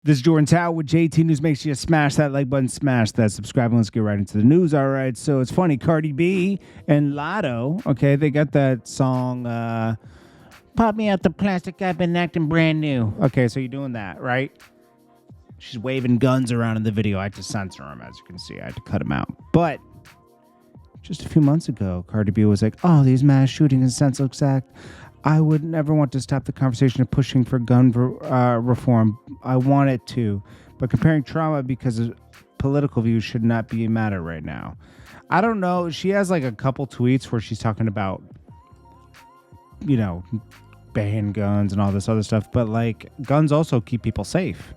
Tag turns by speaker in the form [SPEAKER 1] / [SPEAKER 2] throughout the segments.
[SPEAKER 1] This is Jordan Tower with JT News. Make sure you smash that like button, smash that subscribe, and let's get right into the news. All right, so it's funny. Cardi B and Latto, okay, they got that song, Pop Me Out the Plastic, I've been acting brand new. Okay, so you're doing that, right? She's waving guns around in the video. I had to censor him, as you can see. I had to cut him out. But just a few months ago, Cardi B was like, oh, these mass shootings and senseless act. I would never want to stop the conversation of pushing for gun reform. I want it to. But comparing trauma because of political views should not be a matter right now. I don't know. She has like a couple tweets where she's talking about, you know, ban guns and all this other stuff. But like guns also keep people safe.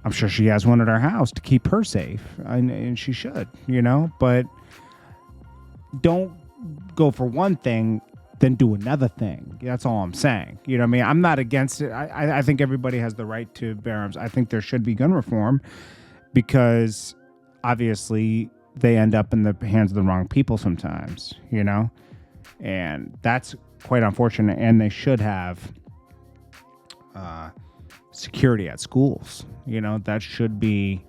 [SPEAKER 1] I'm sure she has one at her house to keep her safe. And she should, you know. But don't go for one thing then do another thing. That's all I'm saying. You know what I mean? I'm not against it. I think everybody has the right to bear arms. I think there should be gun reform because obviously they end up in the hands of the wrong people sometimes, you know? And that's quite unfortunate. And they should have security at schools. You know, that should be,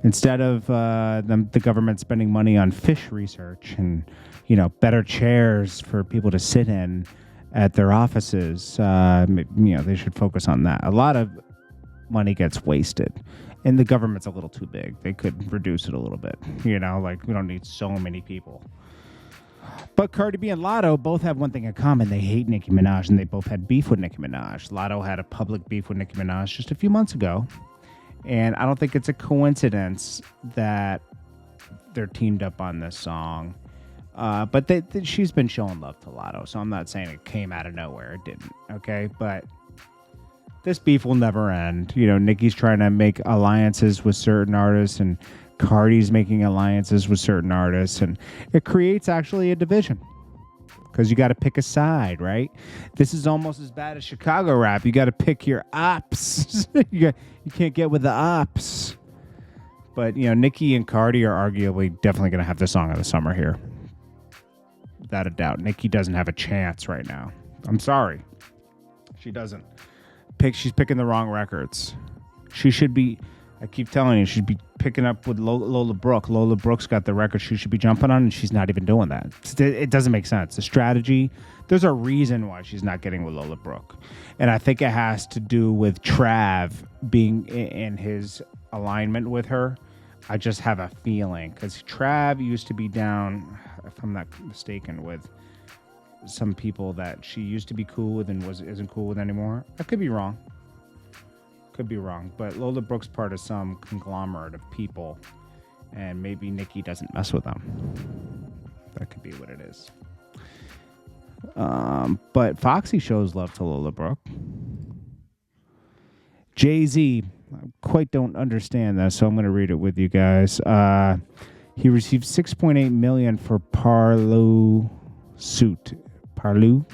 [SPEAKER 1] instead of the government spending money on fish research and, you know, better chairs for people to sit in at their offices, you know, they should focus on that. A lot of money gets wasted, and the government's a little too big. They could reduce it a little bit, you know, like we don't need so many people. But Cardi B and Latto both have one thing in common. They hate Nicki Minaj, and they both had beef with Nicki Minaj. Latto had a public beef with Nicki Minaj just a few months ago. And I don't think it's a coincidence that they're teamed up on this song. But she's been showing love to Latto, so I'm not saying it came out of nowhere. It didn't, okay? But this beef will never end. You know, Nicki's trying to make alliances with certain artists, and Cardi's making alliances with certain artists, and it creates actually a division. Because you got to pick a side, right? This is almost as bad as Chicago rap. You got to pick your ops. you can't get with the ops. But, you know, Nicki and Cardi are arguably definitely going to have the song of the summer here. Without a doubt. Nicki doesn't have a chance right now. I'm sorry. She doesn't. She's picking the wrong records. She should be, I keep telling you, she'd be picking up with Lola Brooke. Lola Brooke's got the record she should be jumping on, and she's not even doing that. It doesn't make sense. The strategy, there's a reason why she's not getting with Lola Brooke. And I think it has to do with Trav being in his alignment with her. I just have a feeling, because Trav used to be down, if I'm not mistaken, with some people that she used to be cool with and isn't cool with anymore. I could be wrong. Could be wrong, but Lola Brooke's part of some conglomerate of people, and maybe Nicki doesn't mess with them. That could be what it is. But Foxy shows love to Lola Brooke. Jay-Z, I quite don't understand this, so I'm going to read it with you guys. He received $6.8 million for Polo suit. Polo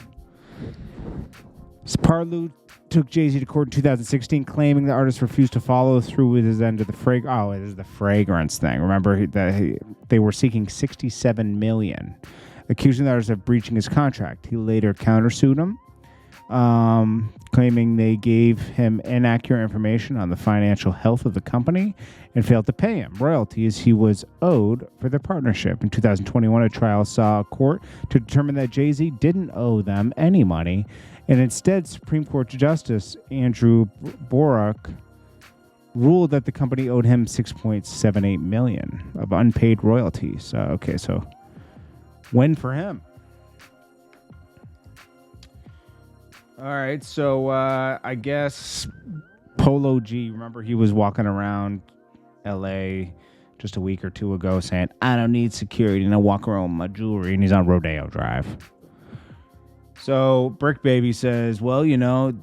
[SPEAKER 1] took Jay-Z to court in 2016, claiming the artist refused to follow through with his end of the it is the fragrance thing. Remember that they were seeking $67 million, accusing the artist of breaching his contract. He later countersued him, claiming they gave him inaccurate information on the financial health of the company and failed to pay him royalties he was owed for their partnership. In 2021, a trial saw a court to determine that Jay-Z didn't owe them any money, and instead, Supreme Court Justice Andrew Borak ruled that the company owed him $6.78 million of unpaid royalties. Okay, so win for him. All right, so I guess Polo G, remember he was walking around L.A. just a week or two ago saying, I don't need security, and I walk around with my jewelry, and he's on Rodeo Drive. So Brick Baby says, well, you know,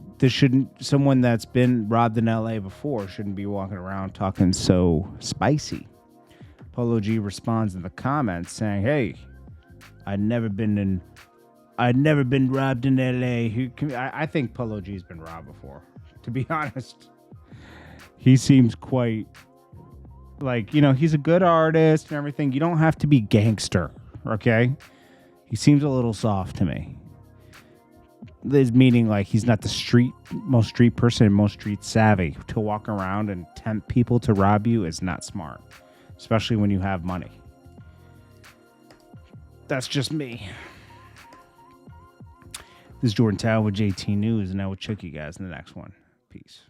[SPEAKER 1] someone that's been robbed in LA before shouldn't be walking around talking so spicy. Polo G responds in the comments saying, hey, I'd never been robbed in LA. I think Polo G's been robbed before, to be honest. He seems quite like, you know, he's a good artist and everything. You don't have to be gangster, okay? He seems a little soft to me. This meaning like he's not the most street person and most street savvy. To walk around and tempt people to rob you is not smart, especially when you have money. That's just me. This is Jordan Tower with JT News, and I will check you guys in the next one. Peace.